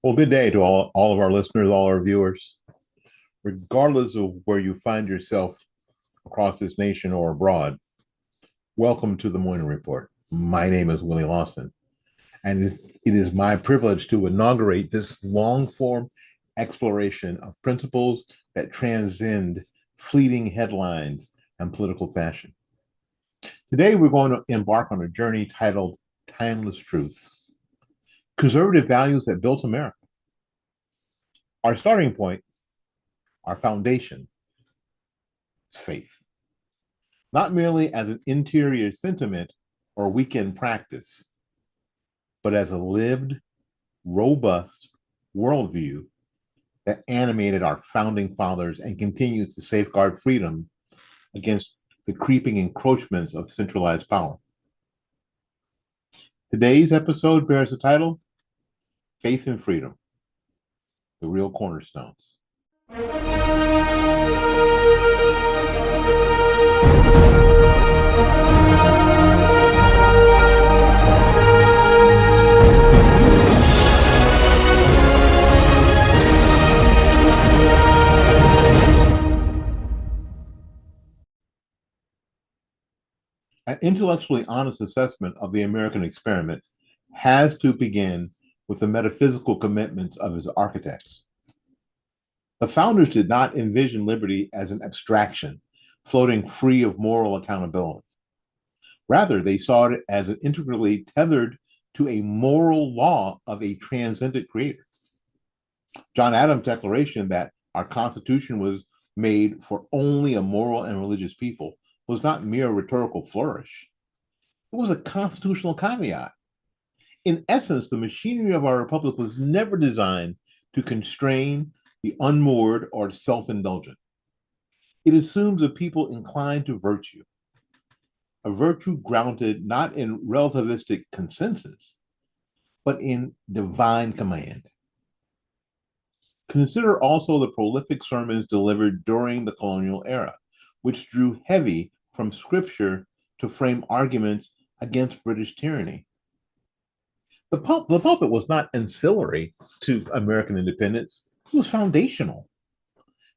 Well, good day to all of our listeners, all our viewers. Regardless of where you find yourself across this nation or abroad, welcome to the Morning Report. My name is Willie Lawson, and it is my privilege to inaugurate this long form exploration of principles that transcend fleeting headlines and political fashion. Today, we're going to embark on a journey titled Timeless Truths, Conservative Values That Built America. Our starting point, our foundation, is faith, not merely as an interior sentiment or weekend practice, but as a lived, robust worldview that animated our founding fathers and continues to safeguard freedom against the creeping encroachments of centralized power. Today's episode bears the title, Faith and Freedom, the Real Cornerstones. An intellectually honest assessment of the American experiment has to begin with the metaphysical commitments of its architects. The founders did not envision liberty as an abstraction, floating free of moral accountability. Rather, they saw it as an integrally tethered to a moral law of a transcendent creator. John Adams' declaration that our Constitution was made for only a moral and religious people was not mere rhetorical flourish. It was a constitutional caveat. In essence, the machinery of our republic was never designed to constrain the unmoored or self-indulgent. It assumes a people inclined to virtue, a virtue grounded not in relativistic consensus, but in divine command. Consider also the prolific sermons delivered during the colonial era, which drew heavy from scripture to frame arguments against British tyranny. The pulpit was not ancillary to American independence, it was foundational.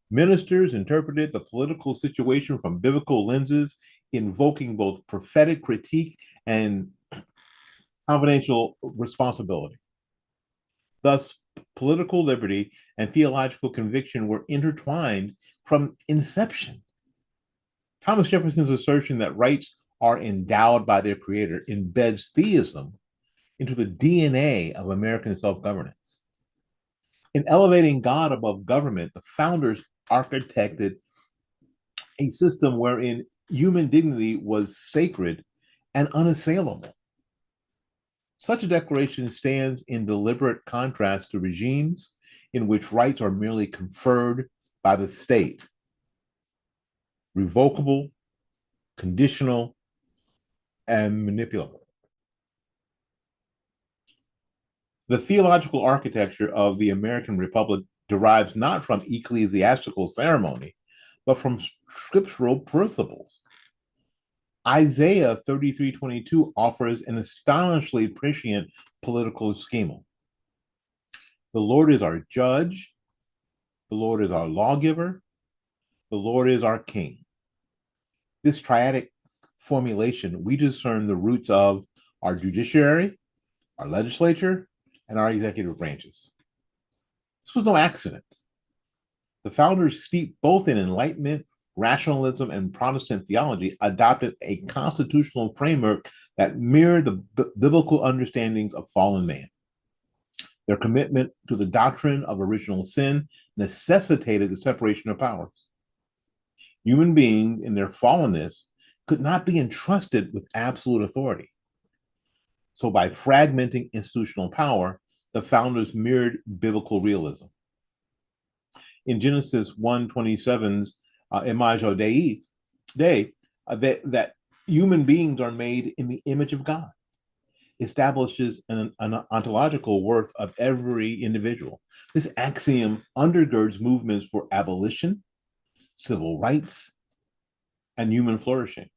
Ministers interpreted the political situation from biblical lenses, invoking both prophetic critique and confidential responsibility. Thus, political liberty and theological conviction were intertwined from inception. Thomas Jefferson's assertion that rights are endowed by their creator embeds theism into the DNA of American self-governance. In elevating God above government, the founders architected a system wherein human dignity was sacred and unassailable. Such a declaration stands in deliberate contrast to regimes in which rights are merely conferred by the state, revocable, conditional, and manipulable. The theological architecture of the American Republic derives not from ecclesiastical ceremony, but from scriptural principles. Isaiah 33:22 offers an astonishingly prescient political schema. The Lord is our judge, the Lord is our lawgiver, the Lord is our king. This triadic formulation, we discern the roots of our judiciary, our legislature, and our executive branches. This was no accident. The founders, steeped both in Enlightenment, rationalism, and Protestant theology, adopted a constitutional framework that mirrored the biblical understandings of fallen man. Their commitment to the doctrine of original sin necessitated the separation of powers. Human beings, in their fallenness, could not be entrusted with absolute authority. So by fragmenting institutional power, the founders mirrored biblical realism. In Genesis 1:27's Imago Dei, that human beings are made in the image of God, establishes an ontological worth of every individual. This axiom undergirds movements for abolition, civil rights, and human flourishing.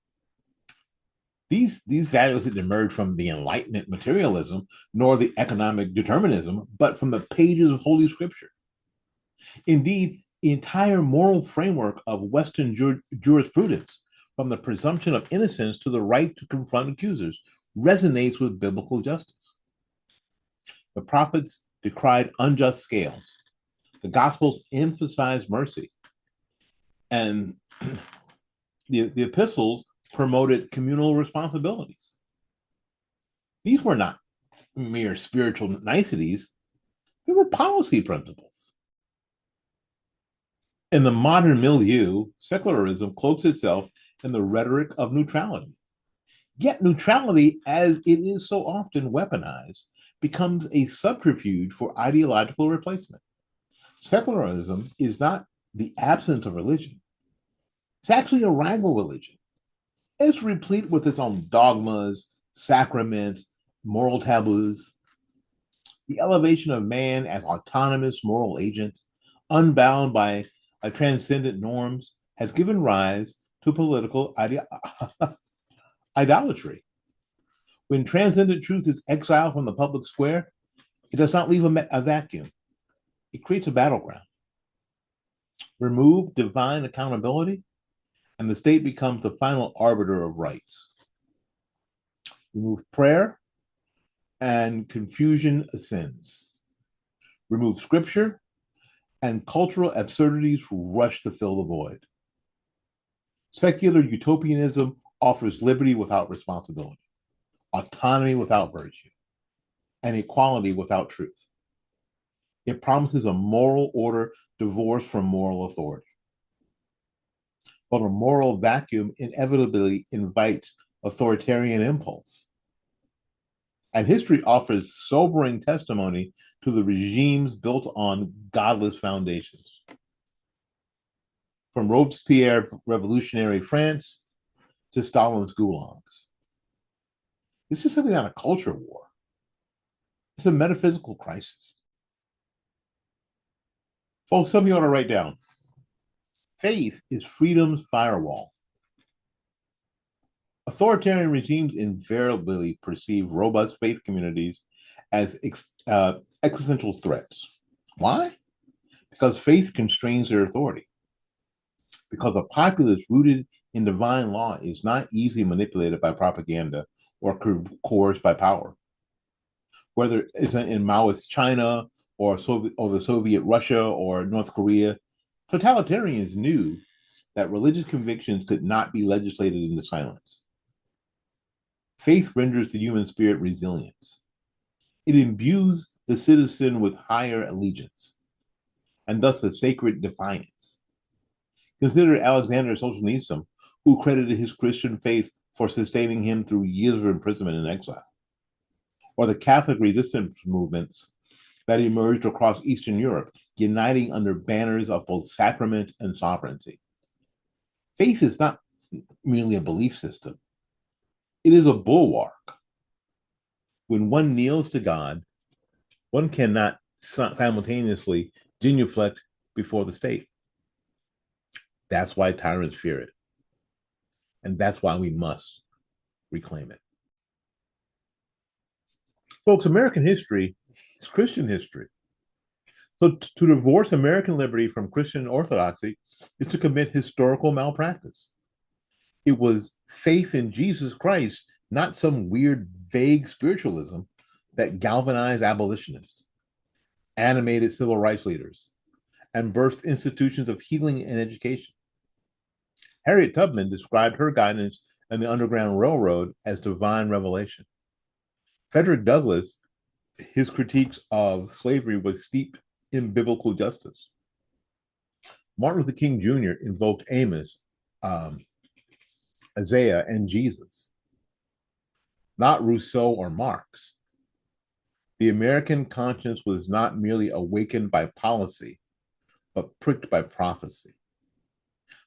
These values didn't emerge from the Enlightenment materialism nor the economic determinism, but from the pages of Holy Scripture. Indeed, the entire moral framework of Western jurisprudence, from the presumption of innocence to the right to confront accusers, resonates with biblical justice. The prophets decried unjust scales. The Gospels emphasized mercy. And the epistles promoted communal responsibilities. These were not mere spiritual niceties, they were policy principles. In the modern milieu, secularism cloaks itself in the rhetoric of neutrality. Yet neutrality, as it is so often weaponized, becomes a subterfuge for ideological replacement. Secularism is not the absence of religion. It's actually a rival religion. It's replete with its own dogmas, sacraments, moral taboos. The elevation of man as autonomous moral agent, unbound by transcendent norms, has given rise to political idolatry. When transcendent truth is exiled from the public square, it does not leave a vacuum. It creates a battleground. Remove divine accountability, and the state becomes the final arbiter of rights. Remove prayer, and confusion ascends. Remove scripture, and cultural absurdities rush to fill the void. Secular utopianism offers liberty without responsibility, autonomy without virtue, and equality without truth. It promises a moral order divorced from moral authority. But a moral vacuum inevitably invites authoritarian impulse. And history offers sobering testimony to the regimes built on godless foundations. From Robespierre's revolutionary France to Stalin's gulags. This is simply not a culture war. It's a metaphysical crisis. Folks, something you ought to write down. Faith is freedom's firewall. Authoritarian regimes invariably perceive robust faith communities as existential threats. Why? Because faith constrains their authority. Because a populace rooted in divine law is not easily manipulated by propaganda or coerced by power. Whether it's in Maoist China or the Soviet Russia or North Korea, totalitarians knew that religious convictions could not be legislated into silence. Faith renders the human spirit resilient. It imbues the citizen with higher allegiance, and thus a sacred defiance. Consider Aleksandr Solzhenitsyn, who credited his Christian faith for sustaining him through years of imprisonment and exile, or the Catholic resistance movements that emerged across Eastern Europe, uniting under banners of both sacrament and sovereignty. Faith is not merely a belief system. It is a bulwark. When one kneels to God, one cannot simultaneously genuflect before the state. That's why tyrants fear it. And that's why we must reclaim it. Folks, American history is Christian history. So to divorce American liberty from Christian orthodoxy is to commit historical malpractice. It was faith in Jesus Christ, not some weird, vague spiritualism, that galvanized abolitionists, animated civil rights leaders, and birthed institutions of healing and education. Harriet Tubman described her guidance in the Underground Railroad as divine revelation. Frederick Douglass, his critiques of slavery was steeped in biblical justice. Martin Luther King Jr. invoked Amos, Isaiah, and Jesus, not Rousseau or Marx. The American conscience was not merely awakened by policy, but pricked by prophecy.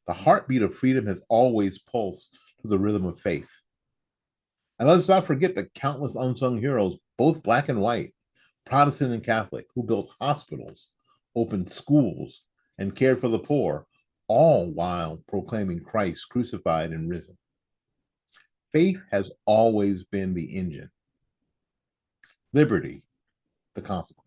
The heartbeat of freedom has always pulsed to the rhythm of faith. And let us not forget the countless unsung heroes, both black and white, Protestant and Catholic, who built hospitals, opened schools, and cared for the poor, all while proclaiming Christ crucified and risen. Faith has always been the engine, liberty, the consequence.